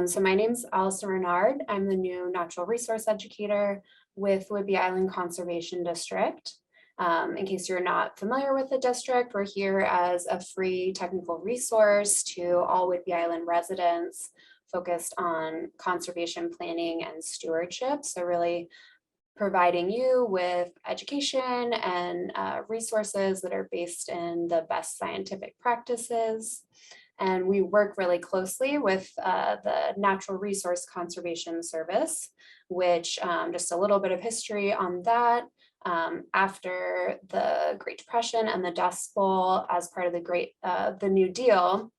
So my name's Allison Renard. I'm the new natural resource educator with Whidbey Island Conservation District. In case you're not familiar with the district, we're here as a free technical resource to all Whidbey Island residents focused on conservation planning and stewardship. So really providing you with education and resources that are based in the best scientific practices. And we work really closely with the Natural Resource Conservation Service, which just a little bit of history on that. After the Great Depression and the Dust Bowl, as part of the New Deal,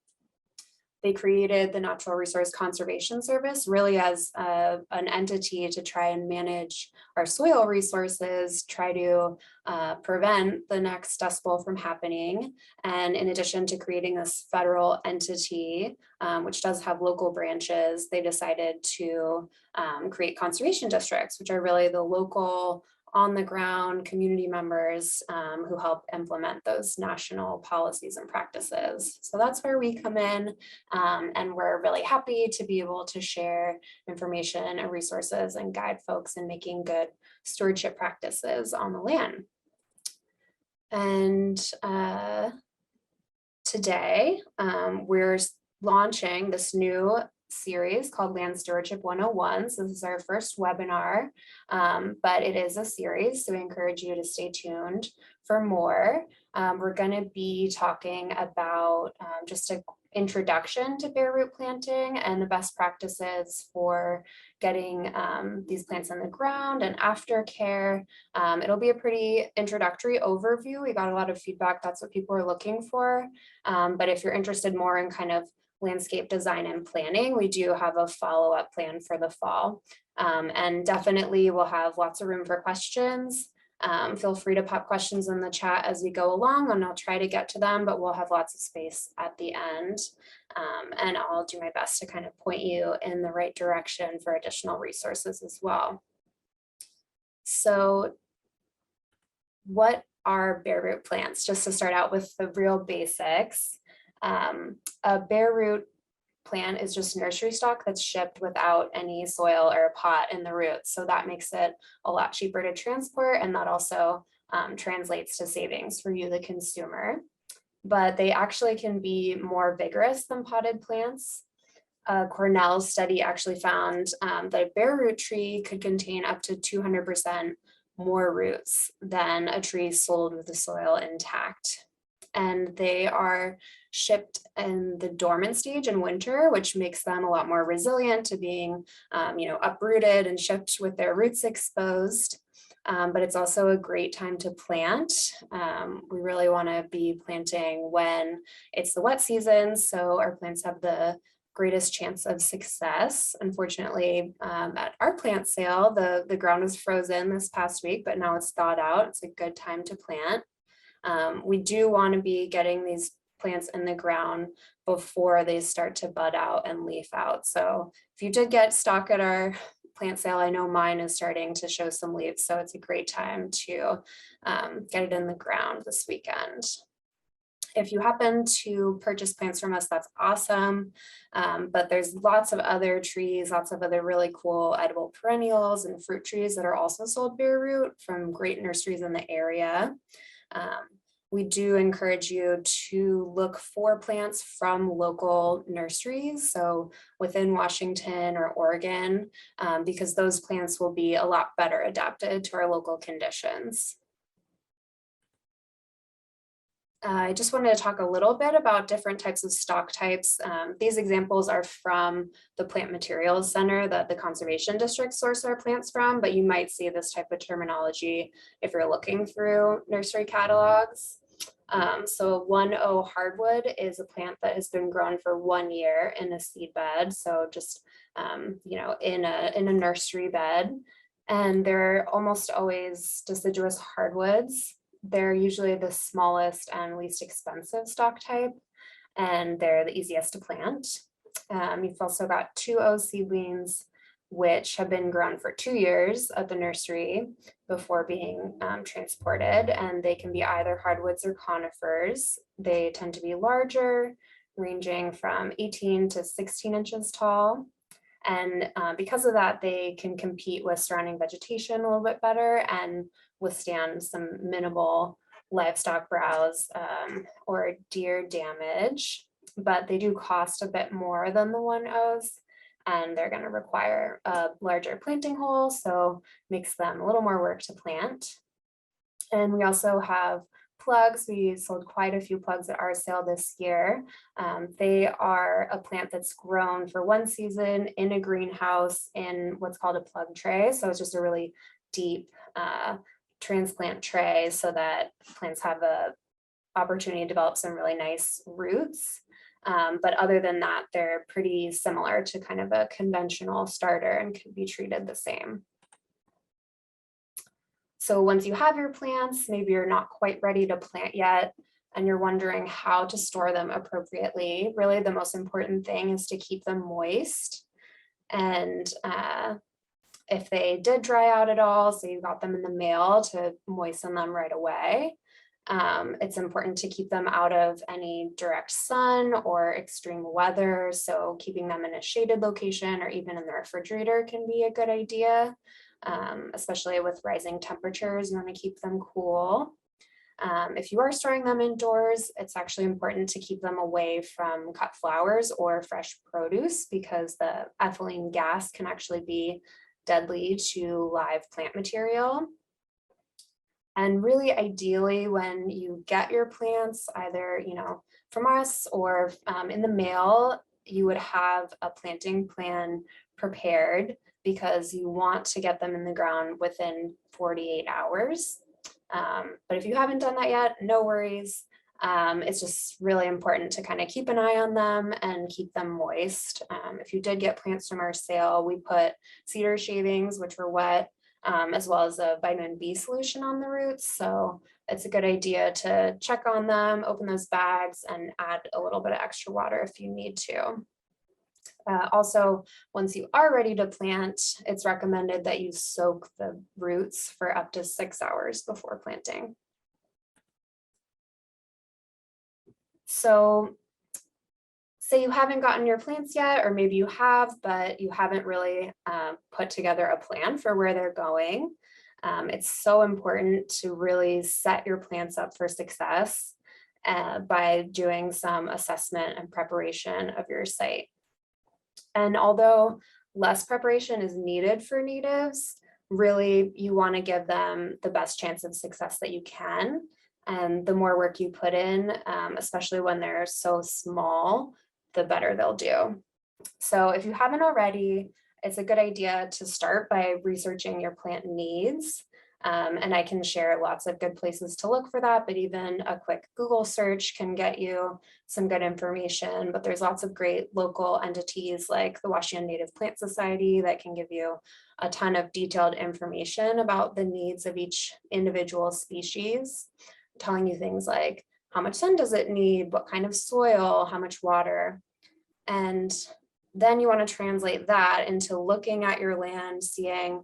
they created the Natural Resource Conservation Service really as an entity to try and manage our soil resources, try to prevent the next Dust Bowl from happening. And in addition to creating this federal entity, which does have local branches, they decided to create conservation districts, which are really the local on the ground community members who help implement those national policies and practices. So that's where we come in, and we're really happy to be able to share information and resources and guide folks in making good stewardship practices on the land. And today we're launching this new series called Land Stewardship 101. So this is our first webinar, but it is a series, so we encourage you to stay tuned for more. We're going to be talking about just an introduction to bare root planting and the best practices for getting these plants in the ground and aftercare. It'll be a pretty introductory overview. We got a lot of feedback. That's what people are looking for. But if you're interested more in kind of landscape design and planning, we do have a follow-up plan for the fall. And definitely we'll have lots of room for questions. Feel free to pop questions in the chat as we go along, and I'll try to get to them, but we'll have lots of space at the end. And I'll do my best to kind of point you in the right direction for additional resources as well. So what are bare root plants? Just to start out with the real basics. A bare root plant is just nursery stock that's shipped without any soil or a pot in the roots. So that makes it a lot cheaper to transport, and that also translates to savings for you, the consumer. But they actually can be more vigorous than potted plants. Cornell study actually found that a bare root tree could contain up to 200% more roots than a tree sold with the soil intact. And they are shipped in the dormant stage in winter, which makes them a lot more resilient to being, uprooted and shipped with their roots exposed. But it's also a great time to plant. We really want to be planting when it's the wet season, so our plants have the greatest chance of success. Unfortunately, at our plant sale, the ground was frozen this past week, but now it's thawed out. It's a good time to plant. We do want to be getting these plants in the ground before they start to bud out and leaf out. So if you did get stock at our plant sale, I know mine is starting to show some leaves, so it's a great time to get it in the ground this weekend. If you happen to purchase plants from us, that's awesome. But there's lots of other trees, lots of other really cool edible perennials and fruit trees that are also sold bare root from great nurseries in the area. We do encourage you to look for plants from local nurseries, so within Washington or Oregon, because those plants will be a lot better adapted to our local conditions. I just wanted to talk a little bit about different types of stock types. These examples are from the Plant Materials Center that the Conservation District source our plants from, but you might see this type of terminology if you're looking through nursery catalogs. So 1.0 hardwood is a plant that has been grown for 1 year in a seed bed. So just, in a nursery bed, and they're almost always deciduous hardwoods. They're usually the smallest and least expensive stock type, and they're the easiest to plant. You've also got 2.0 seedlings, which have been grown for 2 years at the nursery before being transported, and they can be either hardwoods or conifers. They tend to be larger, ranging from 18 to 16 inches tall, And because of that, they can compete with surrounding vegetation a little bit better and withstand some minimal livestock browse or deer damage, but they do cost a bit more than the 1Os, and they're going to require a larger planting hole, so makes them a little more work to plant. And we also have plugs. We sold quite a few plugs at our sale this year. They are a plant that's grown for one season in a greenhouse in what's called a plug tray. So it's just a really deep transplant tray so that plants have a opportunity to develop some really nice roots. But other than that, they're pretty similar to kind of a conventional starter and can be treated the same. So once you have your plants, maybe you're not quite ready to plant yet, and you're wondering how to store them appropriately. Really, the most important thing is to keep them moist. And if they did dry out at all, so you got them in the mail, to moisten them right away. It's important to keep them out of any direct sun or extreme weather. So keeping them in a shaded location or even in the refrigerator can be a good idea. Especially with rising temperatures, you want to keep them cool. If you are storing them indoors, it's actually important to keep them away from cut flowers or fresh produce because the ethylene gas can actually be deadly to live plant material. And really ideally, when you get your plants, either from us or in the mail, you would have a planting plan prepared because you want to get them in the ground within 48 hours. But if you haven't done that yet, no worries. It's just really important to kind of keep an eye on them and keep them moist. If you did get plants from our sale, we put cedar shavings, which were wet, as well as a vitamin B solution on the roots. So it's a good idea to check on them, open those bags, and add a little bit of extra water if you need to. Also, once you are ready to plant, it's recommended that you soak the roots for up to 6 hours before planting. So say you haven't gotten your plants yet, or maybe you have, but you haven't really put together a plan for where they're going. It's so important to really set your plants up for success by doing some assessment and preparation of your site. And although less preparation is needed for natives, really you want to give them the best chance of success that you can. And the more work you put in, especially when they're so small, the better they'll do. So if you haven't already, it's a good idea to start by researching your plant needs. And I can share lots of good places to look for that, but even a quick Google search can get you some good information. But there's lots of great local entities like the Washington Native Plant Society that can give you a ton of detailed information about the needs of each individual species, telling you things like how much sun does it need, what kind of soil, how much water. And then you want to translate that into looking at your land, seeing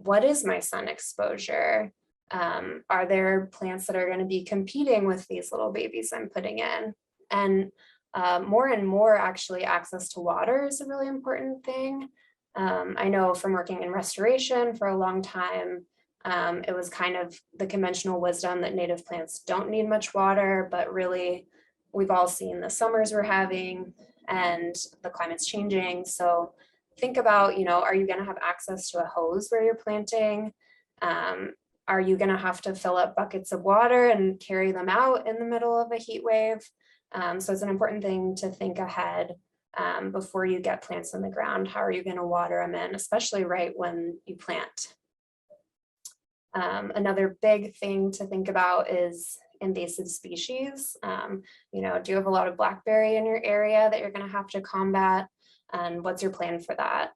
what is my sun exposure? Are there plants that are going to be competing with these little babies I'm putting in? And more actually, access to water is a really important thing. I know from working in restoration for a long time, it was kind of the conventional wisdom that native plants don't need much water, but really we've all seen the summers we're having and the climate's changing. So think about, are you going to have access to a hose where you're planting? Are you going to have to fill up buckets of water and carry them out in the middle of a heat wave? So it's an important thing to think ahead before you get plants in the ground. How are you going to water them in, especially right when you plant? Another big thing to think about is invasive species. Do you have a lot of blackberry in your area that you're going to have to combat? And what's your plan for that?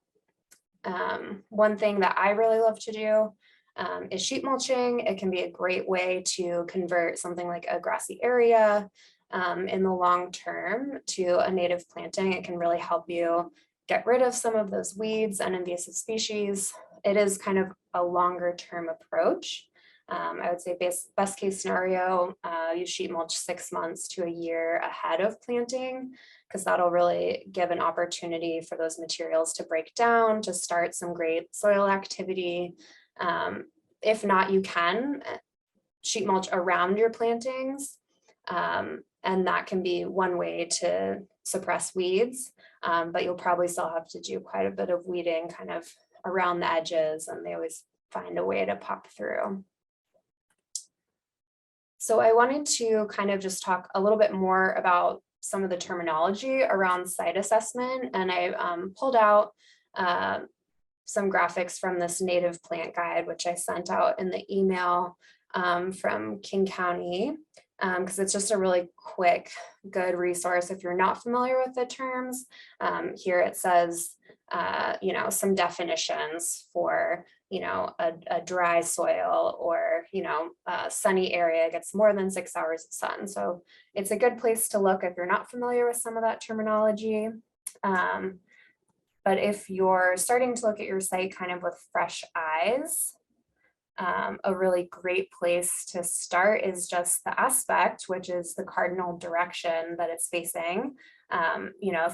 One thing that I really love to do is sheet mulching. It can be a great way to convert something like a grassy area in the long term to a native planting. It can really help you get rid of some of those weeds and invasive species. It is kind of a longer term approach, I would say best case scenario, you sheet mulch 6 months to a year ahead of planting, because that'll really give an opportunity for those materials to break down, to start some great soil activity. If not, you can sheet mulch around your plantings. And that can be one way to suppress weeds, but you'll probably still have to do quite a bit of weeding kind of around the edges, and they always find a way to pop through. So I wanted to kind of just talk a little bit more about some of the terminology around site assessment, and I pulled out some graphics from this native plant guide, which I sent out in the email from King County, because it's just a really quick, good resource if you're not familiar with the terms. Here it says, some definitions for, a dry soil, or, a sunny area gets more than 6 hours of sun. So it's a good place to look if you're not familiar with some of that terminology. But if you're starting to look at your site kind of with fresh eyes, a really great place to start is just the aspect, which is the cardinal direction that it's facing.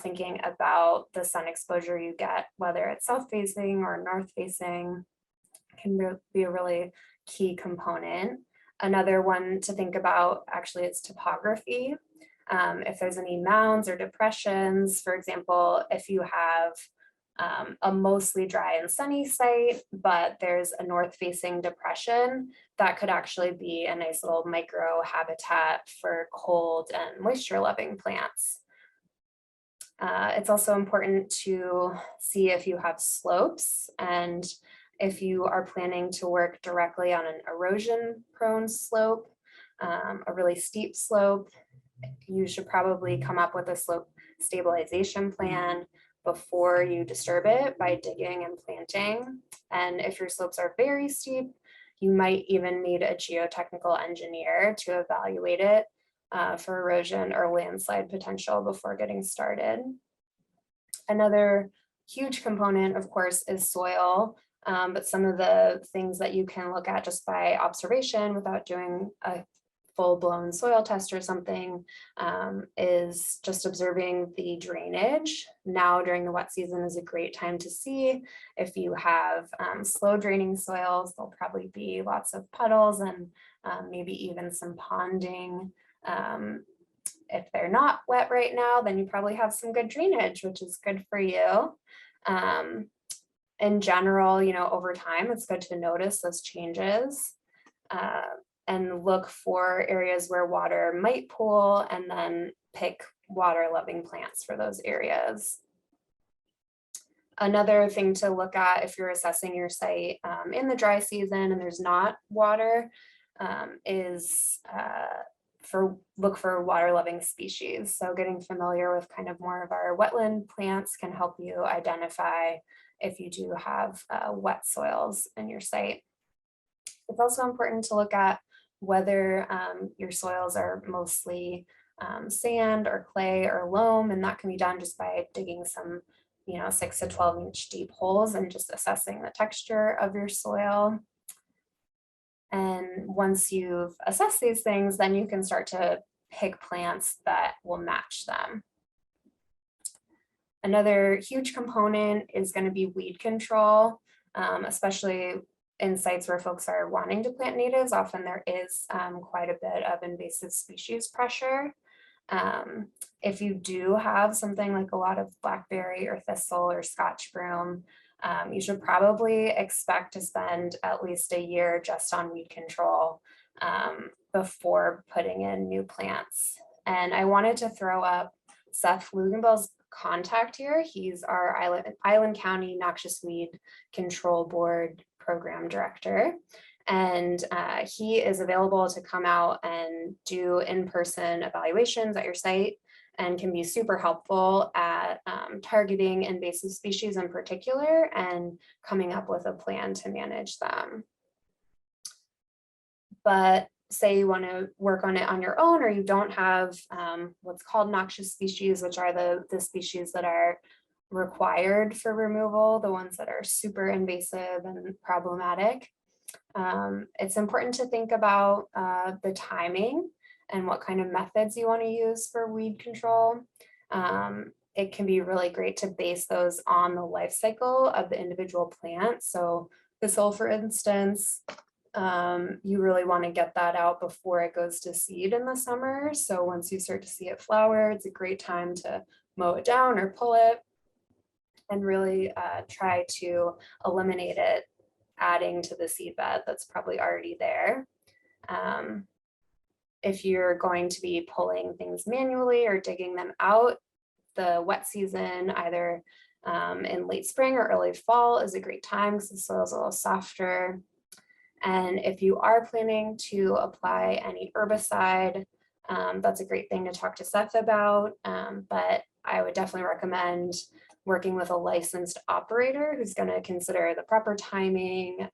Thinking about the sun exposure you get, whether it's south facing or north facing, can be a really key component. Another one to think about actually is topography. If there's any mounds or depressions, for example, if you have a mostly dry and sunny site, but there's a north-facing depression, that could actually be a nice little micro habitat for cold and moisture-loving plants. It's also important to see if you have slopes, and if you are planning to work directly on an erosion-prone slope, a really steep slope, you should probably come up with a slope stabilization plan before you disturb it by digging and planting. And if your slopes are very steep, you might even need a geotechnical engineer to evaluate it for erosion or landslide potential before getting started. Another huge component, of course, is soil, but some of the things that you can look at just by observation without doing a full-blown soil test or something is just observing the drainage. Now during the wet season is a great time to see if you have slow draining soils. There'll probably be lots of puddles and maybe even some ponding. If they're not wet right now, then you probably have some good drainage, which is good for you. In general, over time, it's good to notice those changes. And look for areas where water might pool, and then pick water-loving plants for those areas. Another thing to look at if you're assessing your site in the dry season and there's not water is look for water-loving species. So getting familiar with kind of more of our wetland plants can help you identify if you do have wet soils in your site. It's also important to look at whether your soils are mostly sand or clay or loam, and that can be done just by digging some 6 to 12 inch deep holes and just assessing the texture of your soil. And once you've assessed these things, then you can start to pick plants that will match them. Another huge component is going to be weed control, especially in sites where folks are wanting to plant natives. Often there is quite a bit of invasive species pressure. If you do have something like a lot of blackberry or thistle or Scotch broom, you should probably expect to spend at least a year just on weed control before putting in new plants. And I wanted to throw up Seth Luganbell's contact here. He's our Island County Noxious Weed Control Board Program Director. And he is available to come out and do in-person evaluations at your site, and can be super helpful at targeting invasive species in particular and coming up with a plan to manage them. But say you want to work on it on your own, or you don't have what's called noxious species, which are the species that are required for removal, the ones that are super invasive and problematic. It's important to think about the timing and what kind of methods you want to use for weed control. It can be really great to base those on the life cycle of the individual plant. So thistle, for instance, you really want to get that out before it goes to seed in the summer. So once you start to see it flower, it's a great time to mow it down or pull it and really try to eliminate it, adding to the seed bed that's probably already there. If you're going to be pulling things manually or digging them out, the wet season, either in late spring or early fall, is a great time because the soil is a little softer. And if you are planning to apply any herbicide, that's a great thing to talk to Seth about. But I would definitely recommend working with a licensed operator who's going to consider the proper timing,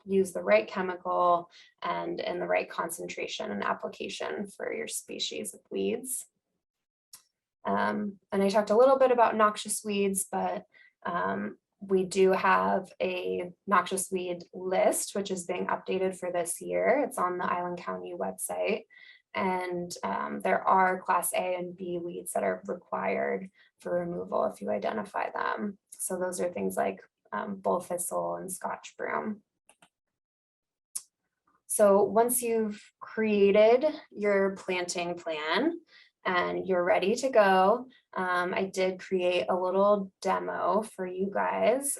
use the right chemical, and in the right concentration and application for your species of weeds. And I talked a little bit about noxious weeds, but we do have a noxious weed list, which is being updated for this year. It's on the Island County website. And there are class A and B weeds that are required for removal if you identify them. So those are things like bull thistle and Scotch broom. So once you've created your planting plan and you're ready to go, I did create a little demo for you guys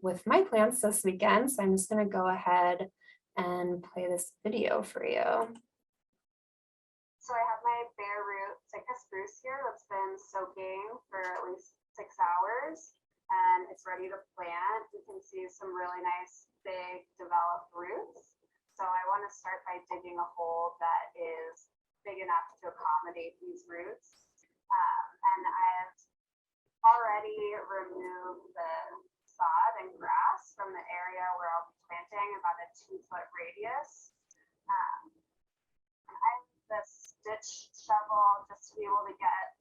with my plants this weekend. So I'm just going to go ahead and play this video for you. So I have my bare root Sitka spruce here that's been soaking for at least 6 hours, and it's ready to plant. You can see some really nice, big, developed roots. So I want to start by digging a hole that is big enough to accommodate these roots. And I've already removed the sod and grass from the area where I'll be planting, about a 2-foot radius. I have this stitch shovel just to be able to get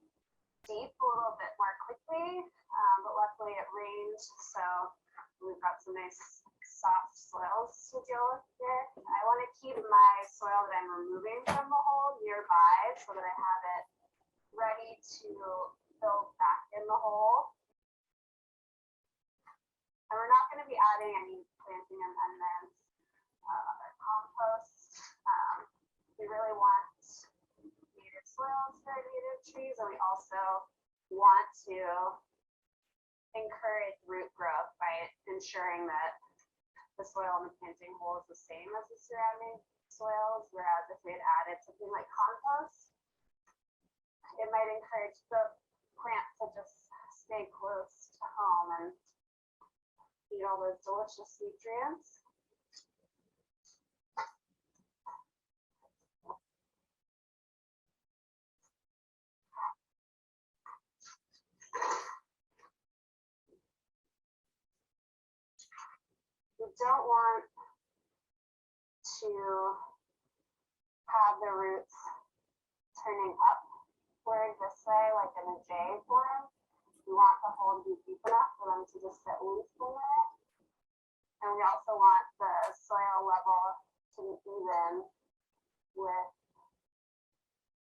deep a little bit more quickly, but luckily it rained, so we've got some nice soft soils to deal with here. I want to keep my soil that I'm removing from the hole nearby so that I have it ready to fill back in the hole. And we're not going to be adding any planting amendments or compost. We really want native soils for native trees, and we also want to encourage root growth by ensuring that the soil in the planting hole is the same as the surrounding soils, whereas if we had added something like compost, it might encourage the plant to just stay close to home and eat all those delicious nutrients. We don't want to have the roots turning upward this way, like in a J form. We want the hole to be deep enough for them to just sit loosely in it. And we also want the soil level to be even with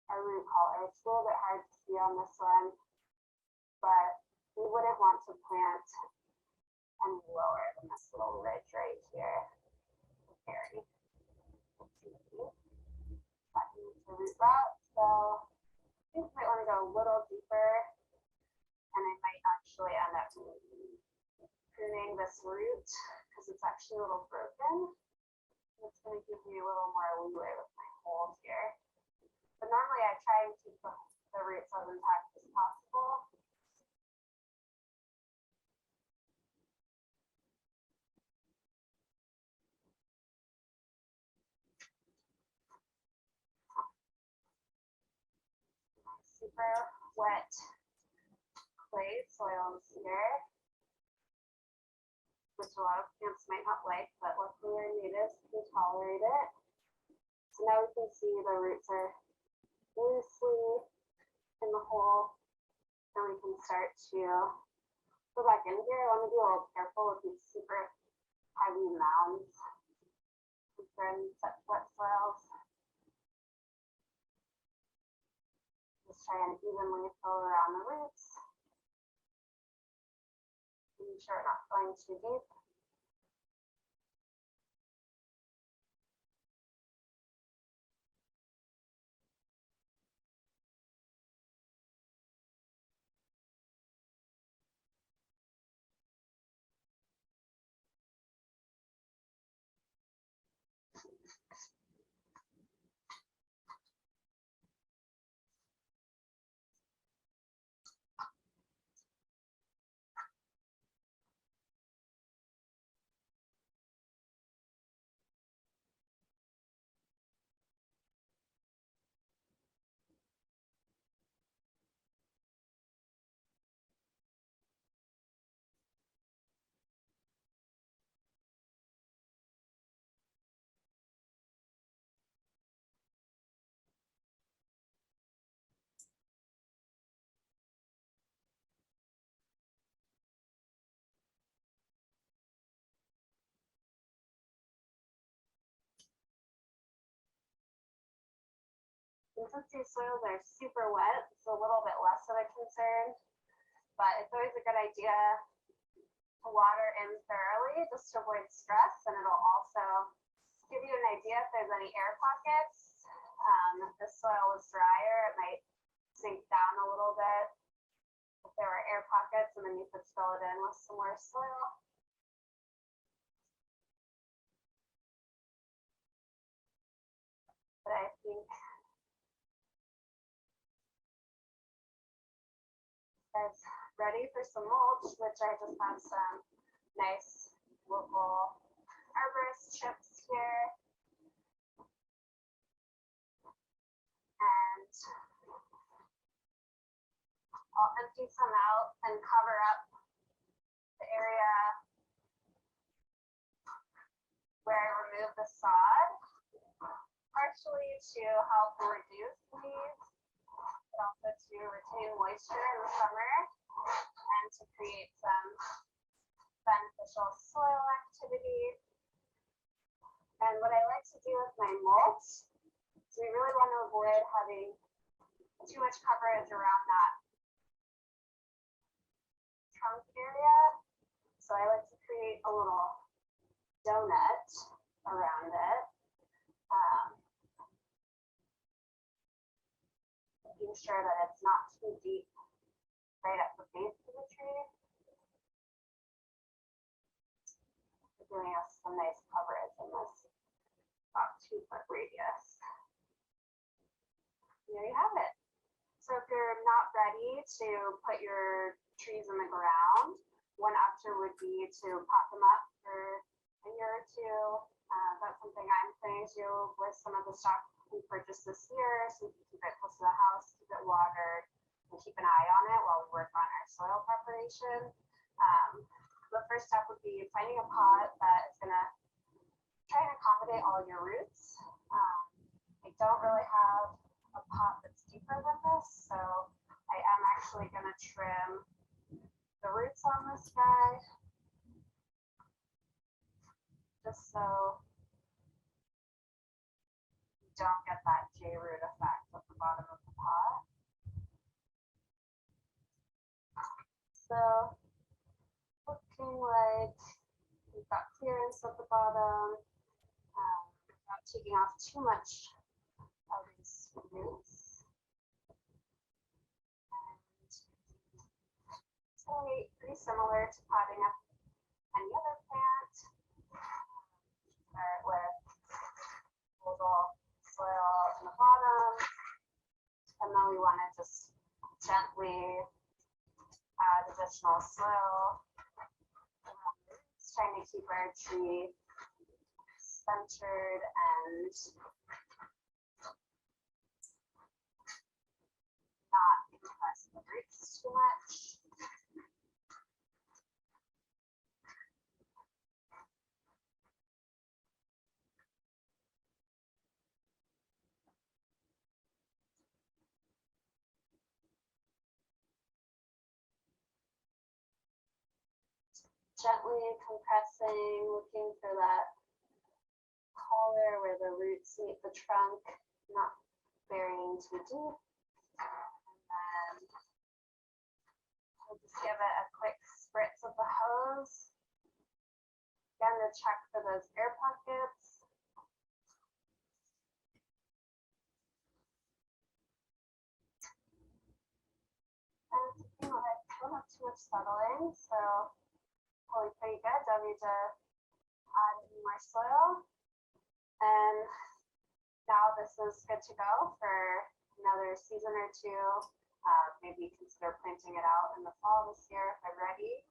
our root collar. It's a little bit hard to see on this one, but we wouldn't want to plant any lower than this little ridge right here. Very. That needs to root out. So I think we might want to go a little deeper, and I might actually end up pruning this root because it's actually a little broken. It's going to give me a little more leeway with my holes here. But normally I try and keep the roots as intact as possible. Super wet clay soils here, which a lot of plants might not like, but luckily our natives can tolerate it. So now we can see the roots are loosely in the hole, and we can start to go back in here. I want to be a little careful with these super heavy mounds and wet soils. Just try and evenly fill around the roots. Making sure we're not going too deep. And since these soils are super wet, it's a little bit less of a concern, but it's always a good idea to water in thoroughly just to avoid stress, and it'll also give you an idea if there's any air pockets. If the soil is drier, it might sink down a little bit. If there were air pockets, and then you could fill it in with some more soil. But I think guys ready for some mulch, which I just have some nice local arborist chips here. And I'll empty some out and cover up the area where I removed the sod, partially to help reduce leaves, but also to retain moisture in the summer and to create some beneficial soil activity. And what I like to do with my mulch is we really want to avoid having too much coverage around that trunk area. So I like to create a little donut around it. Making sure that it's not too deep right at the base of the tree. Giving us some nice coverage in this about 2-foot radius. There you have it. So if you're not ready to put your trees in the ground, one option would be to pot them up for a year or two. That's something I'm planning to do with some of the stock we purchased this year, so we can keep it close to the house, keep it watered, and keep an eye on it while we work on our soil preparation. The first step would be finding a pot that is going to try and accommodate all your roots. I don't really have a pot that's deeper than this, so I am actually going to trim the roots on this guy, just so you don't get that J-root effect at the bottom of the pot. So looking like we've got clearance at the bottom, without taking off too much of these roots. And it's going to be pretty similar to potting up any other plant. Start with a little soil in the bottom, and then we want to just gently add additional soil. Trying to keep our tree centered and not compress the roots too much. Gently compressing, looking for that collar where the roots meet the trunk, not burying too deep. And then we'll just give it a quick spritz of the hose. Again, to check for those air pockets. And you know, I don't have too much settling, so probably pretty good. Don't need to add any more soil. And now this is good to go for another season or two. Maybe consider planting it out in the fall this year if they're ready.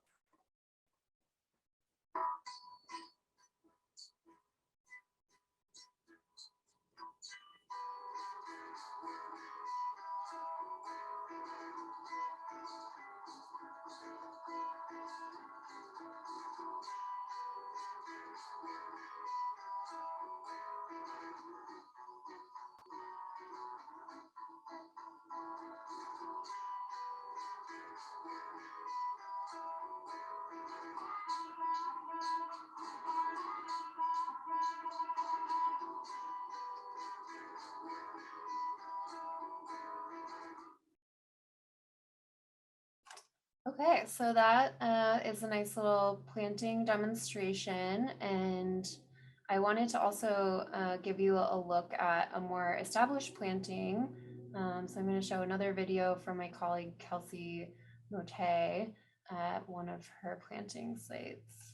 Okay, so that is a nice little planting demonstration, and I wanted to also give you a look at a more established planting. So I'm going to show another video from my colleague Kelsey Mote at one of her planting sites.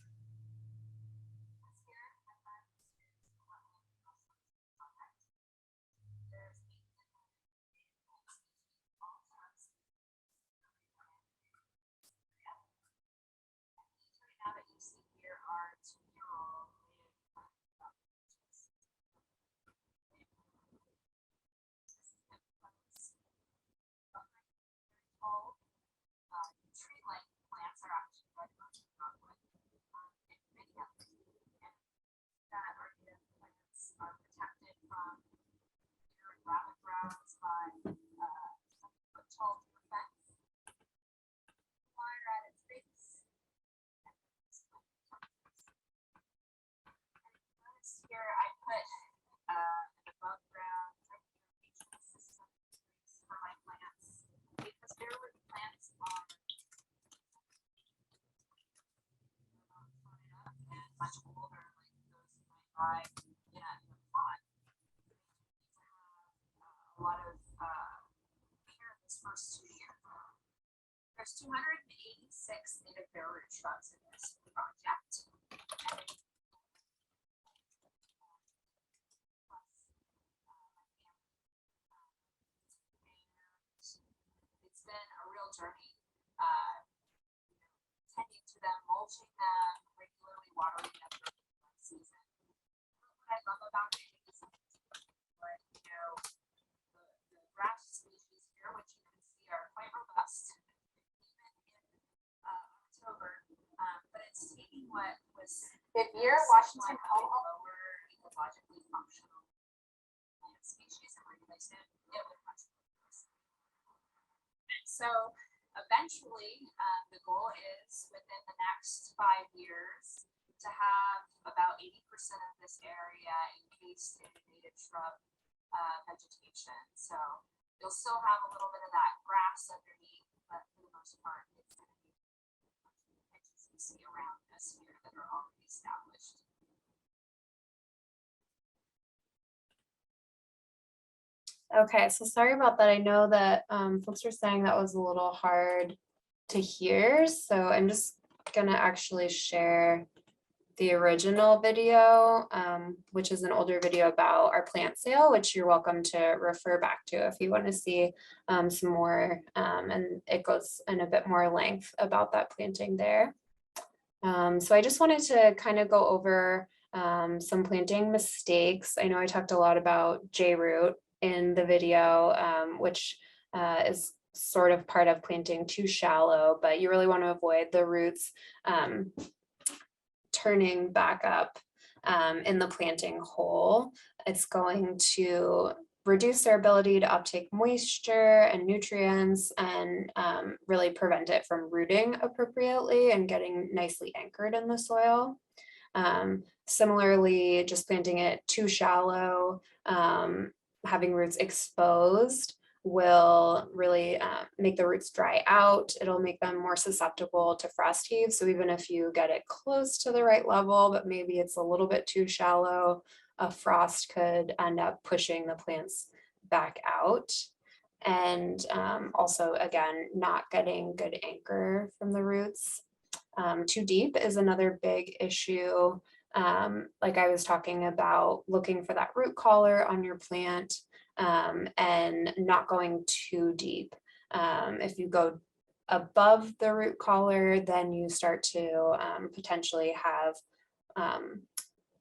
Here I put an above ground system for my plants because barewood plants are and much older, like those you might buy in a pot. A lot of care this first 2 years. There's 286 native bareroot shrubs in this project. It's been a real journey, tending to them, mulching them, regularly watering them during the season. What I love about it is, the grass species here, which you can see are quite robust, even in October, but it's taking what was if you're Washington lower ecologically functional plant species and replaced it with much more. So eventually, the goal is within the next 5 years to have about 80% of this area encased in native shrub vegetation. So you'll still have a little bit of that grass underneath, but for the most part, it's going to be hedges you see around us here that are already established. Okay, so sorry about that. I know that folks were saying that was a little hard to hear, so I'm just gonna actually share the original video, which is an older video about our plant sale, which you're welcome to refer back to if you want to see some more, and it goes in a bit more length about that planting there. So I just wanted to kind of go over some planting mistakes. I know I talked a lot about J-root in the video, which is sort of part of planting too shallow, but you really want to avoid the roots turning back up in the planting hole. It's going to reduce their ability to uptake moisture and nutrients and really prevent it from rooting appropriately and getting nicely anchored in the soil. Similarly, just planting it too shallow, having roots exposed will really make the roots dry out. It'll make them more susceptible to frost heave. So even if you get it close to the right level, but maybe it's a little bit too shallow, a frost could end up pushing the plants back out. And also, again, not getting good anchor from the roots. Too deep is another big issue. Like I was talking about, looking for that root collar on your plant and not going too deep. If you go above the root collar, then you start to potentially have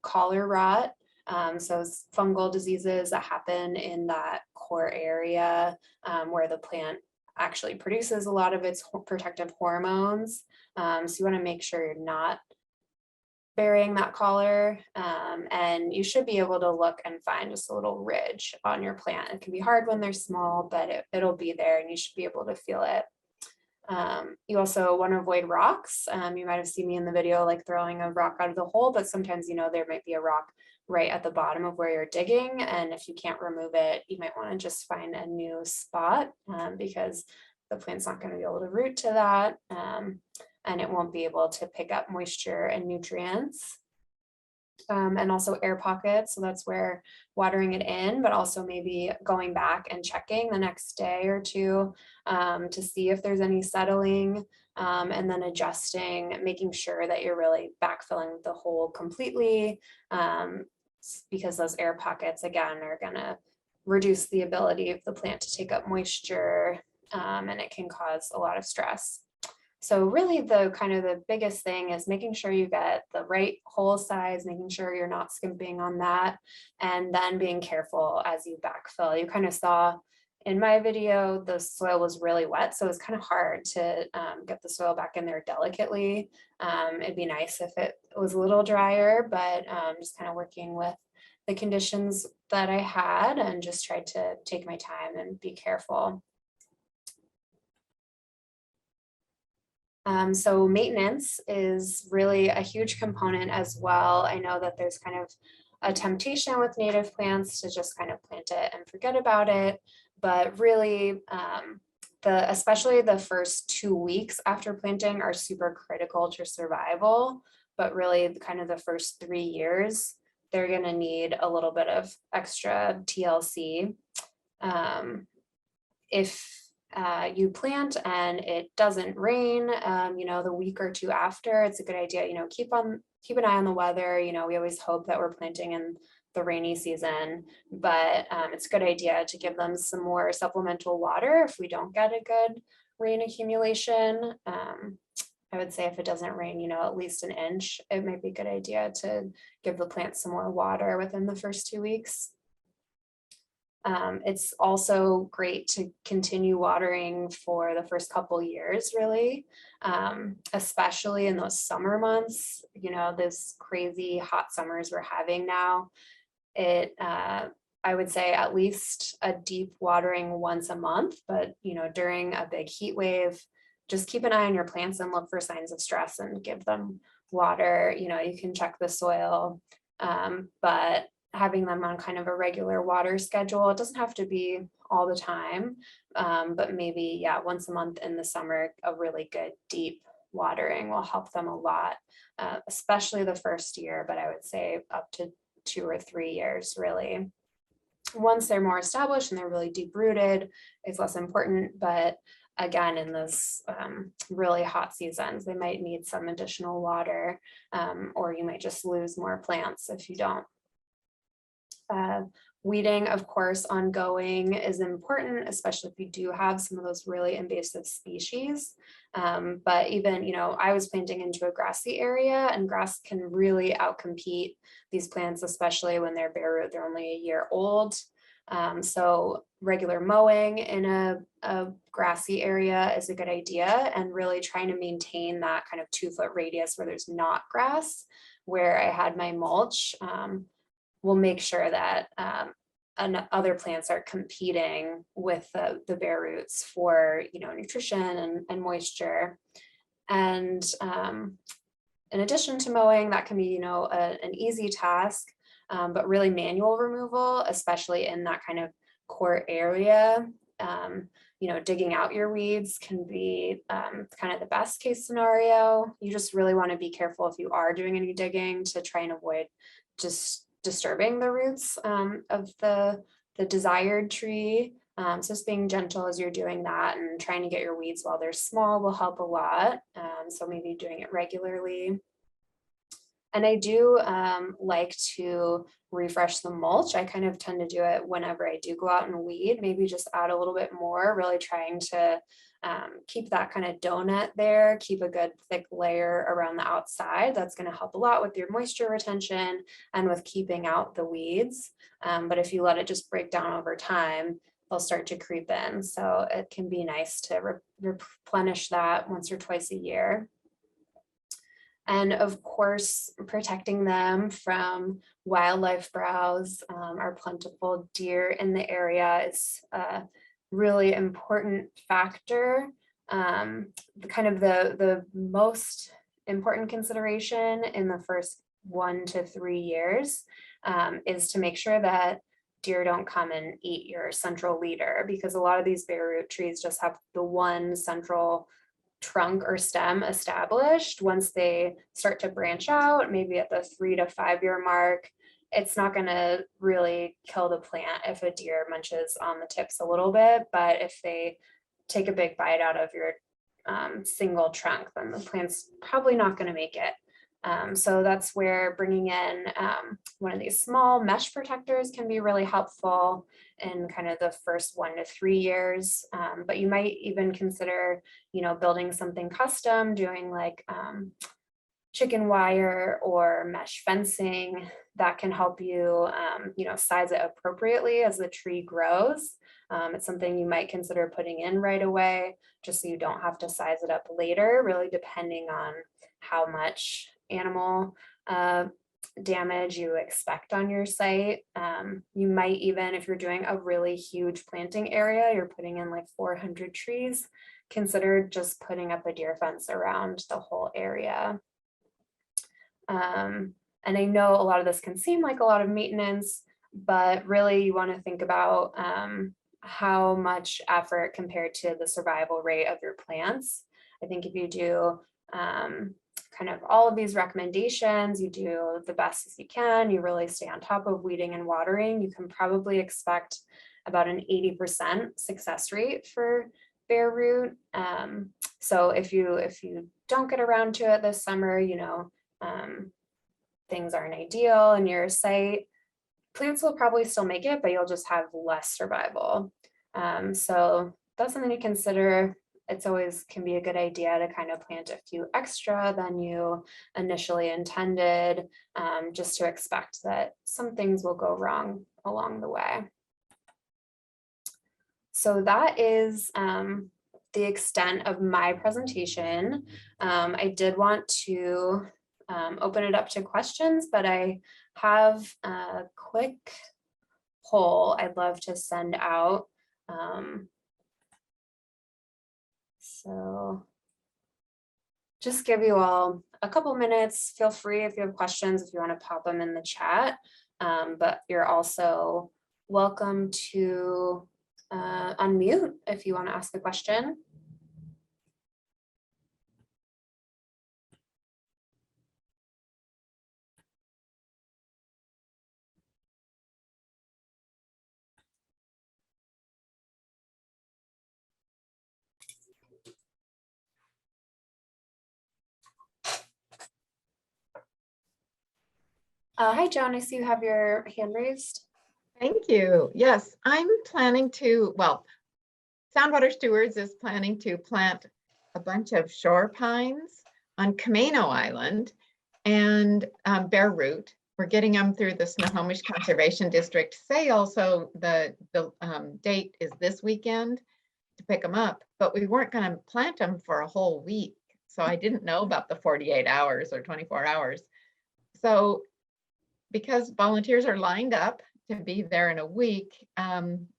collar rot. So fungal diseases that happen in that core area where the plant actually produces a lot of its protective hormones. So you want to make sure you're not burying that collar, and you should be able to look and find just a little ridge on your plant. It can be hard when they're small, but it'll be there and you should be able to feel it. You also want to avoid rocks. You might have seen me in the video like throwing a rock out of the hole, but sometimes there might be a rock right at the bottom of where you're digging, and if you can't remove it, you might want to just find a new spot because the plant's not going to be able to root to that, and it won't be able to pick up moisture and nutrients. And also air pockets. So that's where watering it in, but also maybe going back and checking the next day or two to see if there's any settling, and then adjusting, making sure that you're really backfilling the hole completely, because those air pockets, again, are going to reduce the ability of the plant to take up moisture, and it can cause a lot of stress. So really the biggest thing is making sure you get the right hole size, making sure you're not skimping on that, and then being careful as you backfill. You kind of saw in my video, the soil was really wet, so it's kind of hard to get the soil back in there delicately. It'd be nice if it was a little drier, but just kind of working with the conditions that I had and just tried to take my time and be careful. So maintenance is really a huge component as well. I know that there's kind of a temptation with native plants to just kind of plant it and forget about it, but really especially the first 2 weeks after planting are super critical to survival, but really kind of the first 3 years, they're going to need a little bit of extra TLC. If you plant and it doesn't rain, the week or two after, it's a good idea, keep an eye on the weather. We always hope that we're planting in the rainy season, but it's a good idea to give them some more supplemental water if we don't get a good rain accumulation. I would say if it doesn't rain, at least an inch, it might be a good idea to give the plant some more water within the first 2 weeks. It's also great to continue watering for the first couple years, really, especially in those summer months, those crazy hot summers we're having now. I would say at least a deep watering once a month, but during a big heat wave, just keep an eye on your plants and look for signs of stress and give them water. You can check the soil, but having them on kind of a regular water schedule. It doesn't have to be all the time, but maybe, once a month in the summer, a really good deep watering will help them a lot, especially the first year, but I would say up to 2 or 3 years, really. Once they're more established and they're really deep rooted, it's less important, but again, in those really hot seasons, they might need some additional water, or you might just lose more plants if you don't. Weeding, of course, ongoing is important, especially if you do have some of those really invasive species. But even, I was planting into a grassy area, and grass can really outcompete these plants, especially when they're bare root, they're only a year old. So regular mowing in a grassy area is a good idea, and really trying to maintain that kind of 2-foot radius where there's not grass, where I had my mulch. We'll make sure that other plants are competing with the bare roots for nutrition and moisture. And in addition to mowing, that can be, an easy task, but really manual removal, especially in that kind of core area. Digging out your weeds can be kind of the best case scenario. You just really want to be careful if you are doing any digging to try and avoid just disturbing the roots of the desired tree. So just being gentle as you're doing that and trying to get your weeds while they're small will help a lot. So maybe doing it regularly. And I do like to refresh the mulch. I kind of tend to do it whenever I do go out and weed, maybe just add a little bit more, really trying to keep that kind of donut there, keep a good thick layer around the outside. That's going to help a lot with your moisture retention and with keeping out the weeds. But if you let it just break down over time, they'll start to creep in. So it can be nice to replenish that once or twice a year. And of course, protecting them from wildlife browse. Our plentiful deer in the area is a really important factor. The most important consideration in the first 1 to 3 years is to make sure that deer don't come and eat your central leader, because a lot of these bare root trees just have the one central trunk or stem established. Once they start to branch out, maybe at the 3 to 5 year mark, it's not going to really kill the plant if a deer munches on the tips a little bit, but if they take a big bite out of your single trunk, then the plant's probably not going to make it. So that's where bringing in one of these small mesh protectors can be really helpful in kind of the first 1 to 3 years. But you might even consider, building something custom, doing like chicken wire or mesh fencing that can help you, size it appropriately as the tree grows. It's something you might consider putting in right away, just so you don't have to size it up later, really depending on how much animal damage you expect on your site. You might even, if you're doing a really huge planting area, you're putting in like 400 trees, consider just putting up a deer fence around the whole area. And I know a lot of this can seem like a lot of maintenance, but really you want to think about how much effort compared to the survival rate of your plants. I think if you do kind of all of these recommendations, you do the best as you can, you really stay on top of weeding and watering, you can probably expect about an 80% success rate for bare root. So if you don't get around to it this summer, things aren't ideal in your site, plants will probably still make it, but you'll just have less survival. So that's something to consider. It's always can be a good idea to kind of plant a few extra than you initially intended, just to expect that some things will go wrong along the way. So that is the extent of my presentation. I did want to open it up to questions, but I have a quick poll I'd love to send out. So just give you all a couple minutes. Feel free if you have questions, if you want to pop them in the chat, but you're also welcome to unmute if you want to ask the question. Hi, John, I see you have your hand raised. Thank you. Yes, I'm planning to, Soundwater Stewards is planning to plant a bunch of shore pines on Camino Island and bare root. We're getting them through the Snohomish Conservation District sale, so the date is this weekend to pick them up, but we weren't going to plant them for a whole week, so I didn't know about the 48 hours or 24 hours. So because volunteers are lined up to be there in a week,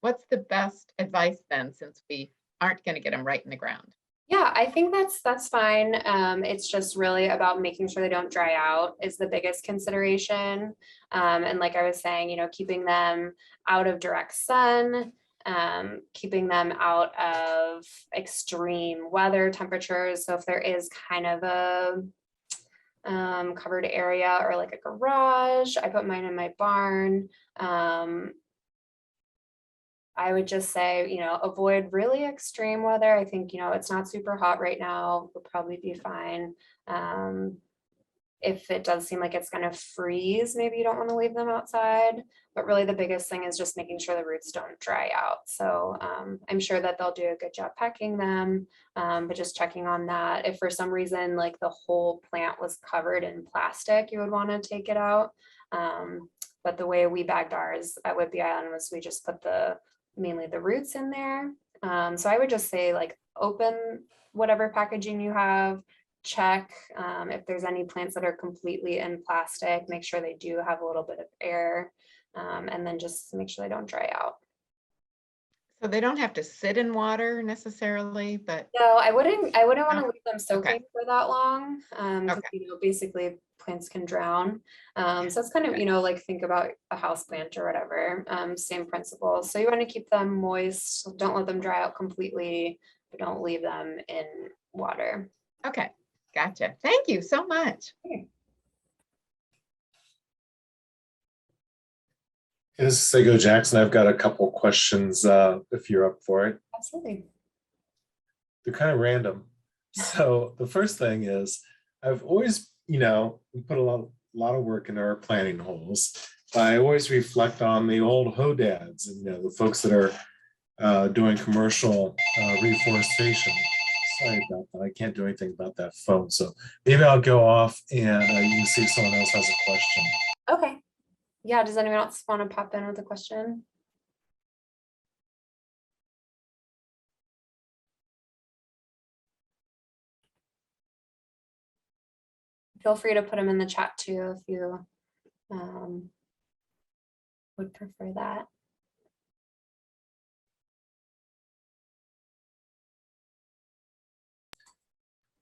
what's the best advice then, since we aren't going to get them right in the ground? Yeah, I think that's fine. It's just really about making sure they don't dry out is the biggest consideration. And like I was saying, keeping them out of direct sun, keeping them out of extreme weather temperatures. So if there is kind of a covered area or like a garage, I put mine in my barn. I would just say, avoid really extreme weather. I think, it's not super hot right now. We'll probably be fine. If it does seem like it's going to freeze, maybe you don't want to leave them outside. But really, the biggest thing is just making sure the roots don't dry out. So I'm sure that they'll do a good job packing them, but just checking on that. If for some reason, like the whole plant was covered in plastic, you would want to take it out. But the way we bagged ours at Whidbey Island was we just put mainly the roots in there. So I would just say like open whatever packaging you have, check if there's any plants that are completely in plastic, make sure they do have a little bit of air, and then just make sure they don't dry out. So they don't have to sit in water necessarily, but No, I wouldn't want to No? leave them soaking for that long. 'Cause, Okay. basically plants can drown. So it's kind of, like think about a house plant or whatever, same principle. So you want to keep them moist, don't let them dry out completely, but don't leave them in water. Okay, gotcha. Thank you so much. This is Sego Jackson. I've got a couple questions if you're up for it. Absolutely. They're kind of random. So the first thing is I've always, we put a lot of work into our planting holes. I always reflect on the old hodads and the folks that are doing commercial reforestation. Sorry about that. I can't do anything about that phone. So maybe I'll go off and you can see if someone else has a question. Okay. Yeah, does anyone else want to pop in with a question? Feel free to put them in the chat too if you would prefer that.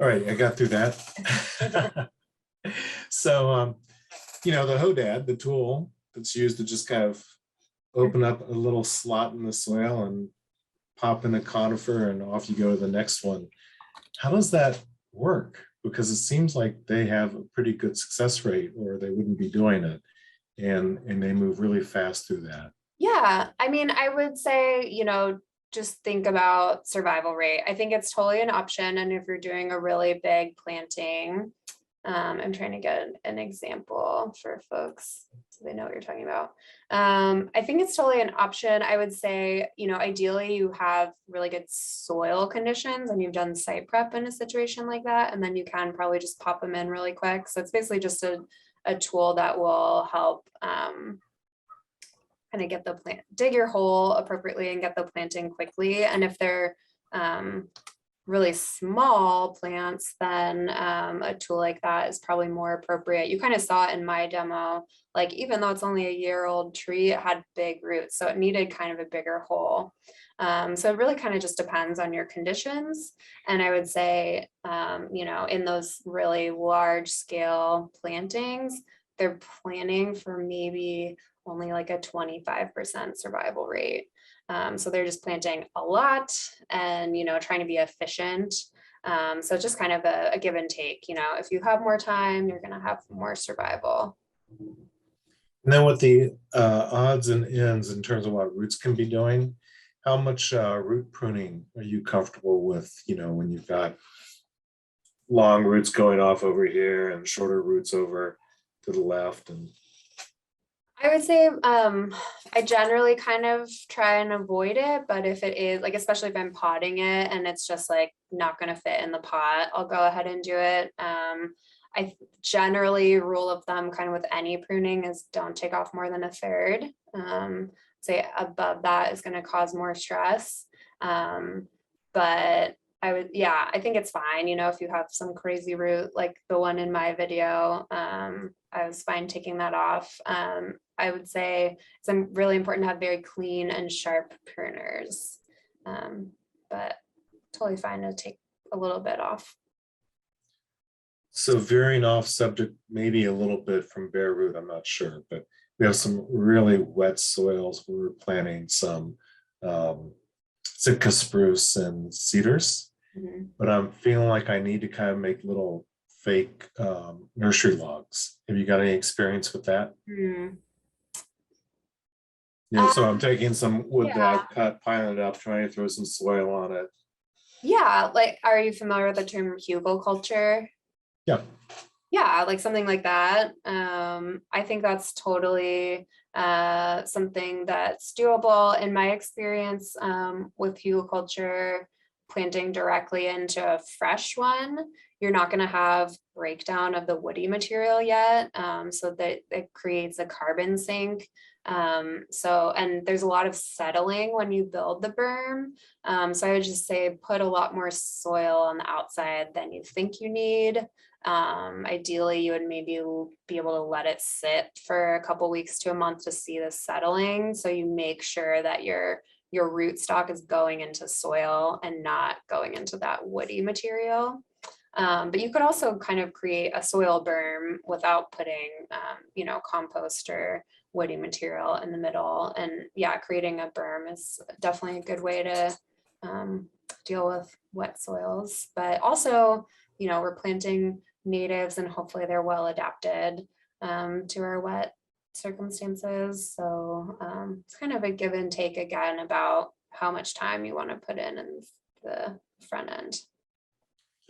All right, I got through that. So, the hodad, the tool that's used to just kind of open up a little slot in the soil and pop in a conifer and off you go to the next one. How does that work? Because it seems like they have a pretty good success rate or they wouldn't be doing it. And they move really fast through that. Yeah, I mean, I would say, just think about survival rate. I think it's totally an option. And if you're doing a really big planting, I'm trying to get an example for folks so they know what you're talking about. I think it's totally an option. I would say, ideally you have really good soil conditions and you've done site prep in a situation like that, and then you can probably just pop them in really quick. So it's basically just a tool that will help kind of get the plant, dig your hole appropriately and get the planting quickly. And if they're really small plants, then a tool like that is probably more appropriate. You kind of saw it in my demo, like even though it's only a year-old tree, it had big roots, so it needed kind of a bigger hole. So it really kind of just depends on your conditions. And I would say, in those really large scale plantings, they're planning for maybe only like a 25% survival rate. So they're just planting a lot and, trying to be efficient. So it's just kind of a give and take, if you have more time, you're going to have more survival. And then with the odds and ends in terms of what roots can be doing, how much root pruning are you comfortable with, when you've got long roots going off over here and shorter roots over to the left? And I would say I generally kind of try and avoid it, but if it is like, especially if I'm potting it and it's just like not going to fit in the pot, I'll go ahead and do it. I generally rule of thumb kind of with any pruning is don't take off more than a third. Say above that is going to cause more stress. But I think it's fine, if you have some crazy root like the one in my video, I was fine taking that off. I would say it's really important to have very clean and sharp pruners, but totally fine to take a little bit off. So veering off subject, maybe a little bit from bare root, I'm not sure, but we have some really wet soils. We were planting some Sitka spruce and cedars, Mhm. but I'm feeling like I need to kind of make little fake nursery logs. Have you got any experience with that? Hmm. Yeah, so I'm taking some wood that yeah. I've cut, piling it up, trying to throw some soil on it. Yeah, like, are you familiar with the term hugelkultur? Yeah. Yeah, like something like that. I think that's totally something that's doable. In my experience with hugelkultur, planting directly into a fresh one, you're not going to have breakdown of the woody material yet, so that it creates a carbon sink. And there's a lot of settling when you build the berm. So I would just say put a lot more soil on the outside than you think you need. Ideally, you would maybe be able to let it sit for a couple weeks to a month to see the settling. So you make sure that your rootstock is going into soil and not going into that woody material. But you could also kind of create a soil berm without putting, compost or woody material in the middle. And yeah, creating a berm is definitely a good way to deal with wet soils. But also, we're planting natives and hopefully they're well adapted to our wet circumstances. So it's kind of a give and take again about how much time you want to put in the front end.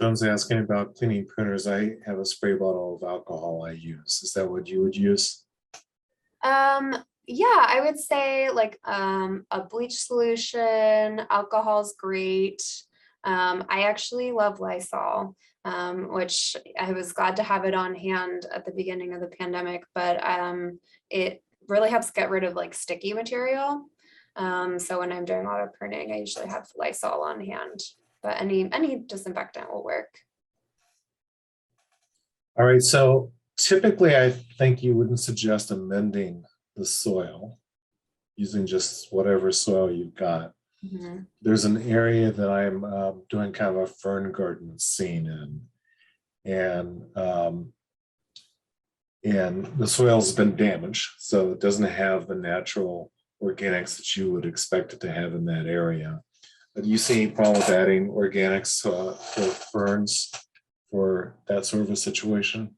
John's asking about cleaning pruners. I have a spray bottle of alcohol I use. Is that what you would use? Yeah, I would say like a bleach solution, alcohol's great. I actually love Lysol, which I was glad to have it on hand at the beginning of the pandemic, but it really helps get rid of like sticky material. So when I'm doing a lot of pruning, I usually have Lysol on hand, but any disinfectant will work. All right, so typically I think you wouldn't suggest amending the soil using just whatever soil you've got. Mhm. There's an area that I'm doing kind of a fern garden scene in, and the soil's been damaged, so it doesn't have the natural organics that you would expect it to have in that area. But do you see any problem with adding organics for ferns for that sort of a situation?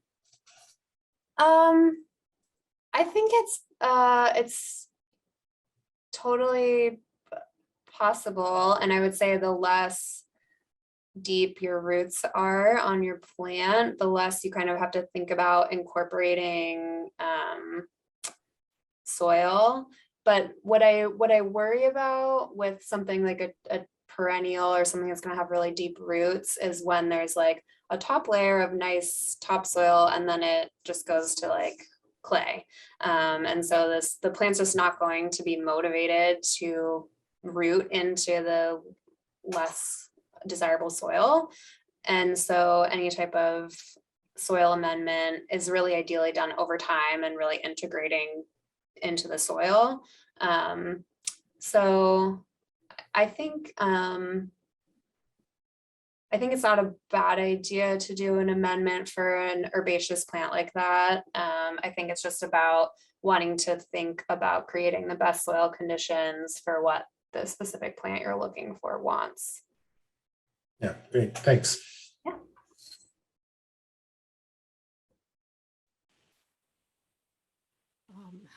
I think it's totally possible, and I would say the less deep your roots are on your plant, the less you kind of have to think about incorporating soil. But what I worry about with something like a perennial or something that's going to have really deep roots is when there's like a top layer of nice topsoil and then it just goes to like clay. And so the plant's just not going to be motivated to root into the less desirable soil. And so any type of soil amendment is really ideally done over time and really integrating into the soil. So I think it's not a bad idea to do an amendment for an herbaceous plant like that. I think it's just about wanting to think about creating the best soil conditions for what the specific plant you're looking for wants. Yeah, great, thanks. Yeah.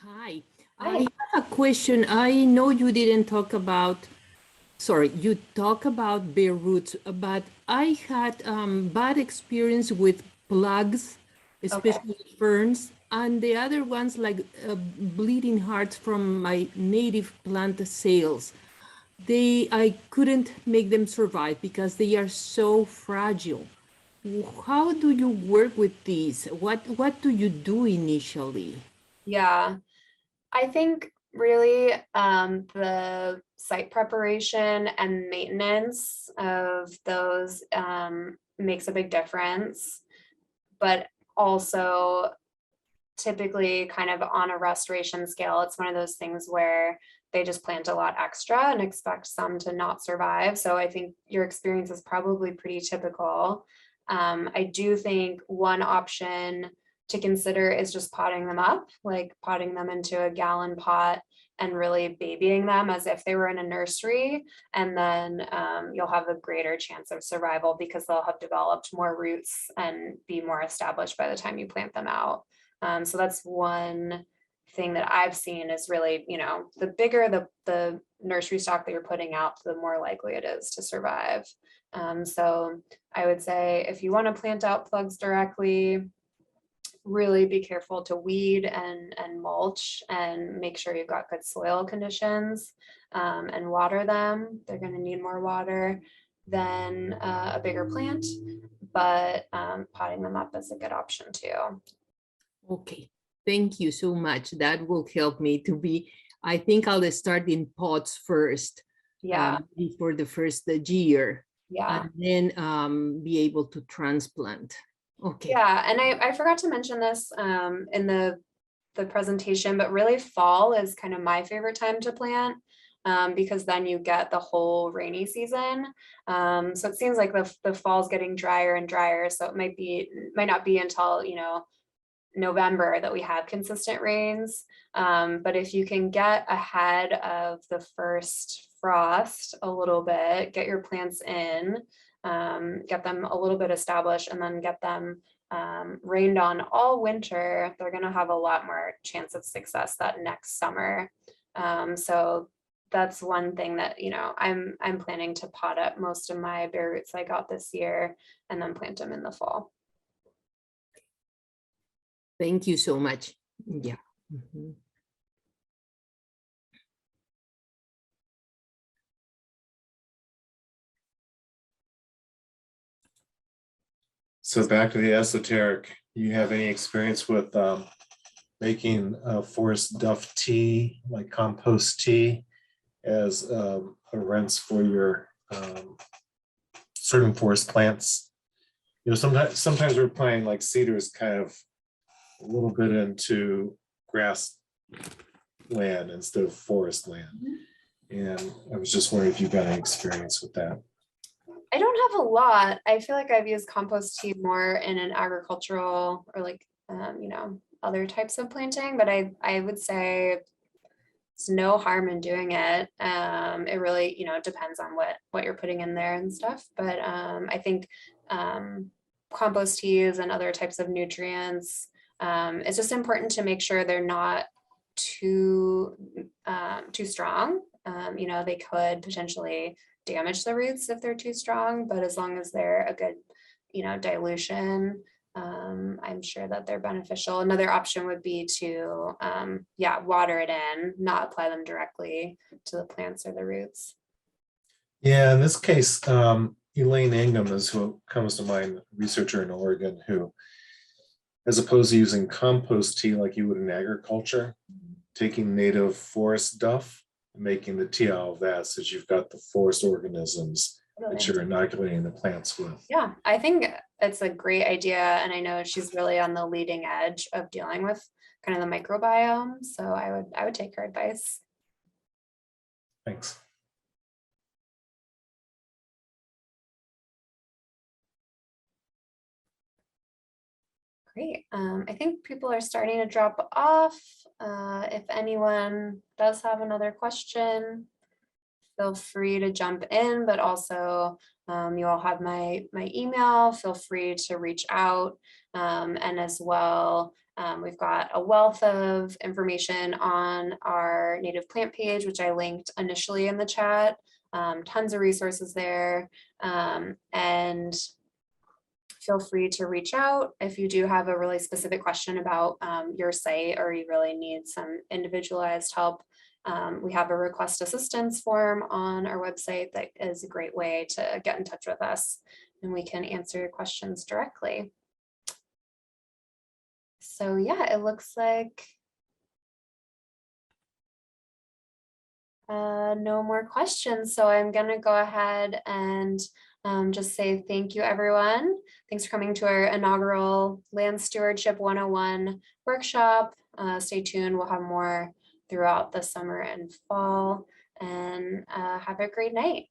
Hi, Hi. I have a question. I know you didn't talk about, sorry, you talk about bare roots, but I had bad experience with plugs, especially ferns, and the other ones like bleeding hearts from my native plant sales. I couldn't make them survive because they are so fragile. How do you work with these? What do you do initially? Yeah, I think really the site preparation and maintenance of those makes a big difference. But also typically kind of on a restoration scale, it's one of those things where they just plant a lot extra and expect some to not survive. So I think your experience is probably pretty typical. I do think one option to consider is just potting them up, like potting them into a gallon pot and really babying them as if they were in a nursery. And then you'll have a greater chance of survival because they'll have developed more roots and be more established by the time you plant them out. So that's one thing that I've seen is really, you know, the bigger the nursery stock that you're putting out, the more likely it is to survive. So I would say if you want to plant out plugs directly, really be careful to weed and mulch and make sure you've got good soil conditions, and water them. They're going to need more water than a bigger plant, but potting them up is a good option too. Okay, thank you so much. That will help me to be, I think I'll start in pots first. Yeah. For the first year. Yeah. And then be able to transplant. Okay. Yeah, and I forgot to mention this in the presentation, but really fall is kind of my favorite time to plant, because then you get the whole rainy season. So it seems like the fall's getting drier and drier, so it might not be until, you know, November that we have consistent rains. But if you can get ahead of the first frost a little bit, get your plants in, get them a little bit established, and then get them rained on all winter, they're going to have a lot more chance of success that next summer. So that's one thing that, you know, I'm planning to pot up most of my bare roots I got this year and then plant them in the fall. Thank you so much. Yeah. Mm-hmm. So back to the esoteric, you have any experience with making forest duff tea, like compost tea, as a rinse for your certain forest plants? You know, sometimes we're planting like cedars kind of a little bit into grass land instead of forest land. And I was just wondering if you've got any experience with that. I don't have a lot. I feel like I've used compost tea more in an agricultural or like, you know, other types of planting, but I would say there's no harm in doing it. It really, you know, depends on what you're putting in there and stuff. But I think compost teas and other types of nutrients, it's just important to make sure they're not too strong. You know, they could potentially damage the roots if they're too strong, but as long as they're a good, you know, dilution, I'm sure that they're beneficial. Another option would be to, yeah, water it in, not apply them directly to the plants or the roots. Yeah, in this case, Elaine Ingham is who comes to mind, a researcher in Oregon who, as opposed to using compost tea like you would in agriculture, taking native forest duff, making the tea out of that, so that you've got the forest organisms that you're inoculating the plants with. Yeah, I think it's a great idea. And I know she's really on the leading edge of dealing with kind of the microbiome. So I would take her advice. Thanks. Great. I think people are starting to drop off. If anyone does have another question, feel free to jump in, but also you all have my email. Feel free to reach out. And as well, we've got a wealth of information on our native plant page, which I linked initially in the chat. Tons of resources there. And feel free to reach out if you do have a really specific question about your site or you really need some individualized help. We have a request assistance form on our website that is a great way to get in touch with us, and we can answer your questions directly. So yeah, it looks like no more questions, so I'm gonna go ahead and just say thank you, everyone. Thanks for coming to our inaugural Land Stewardship 101 workshop. Stay tuned, we'll have more throughout the summer and fall, and have a great night.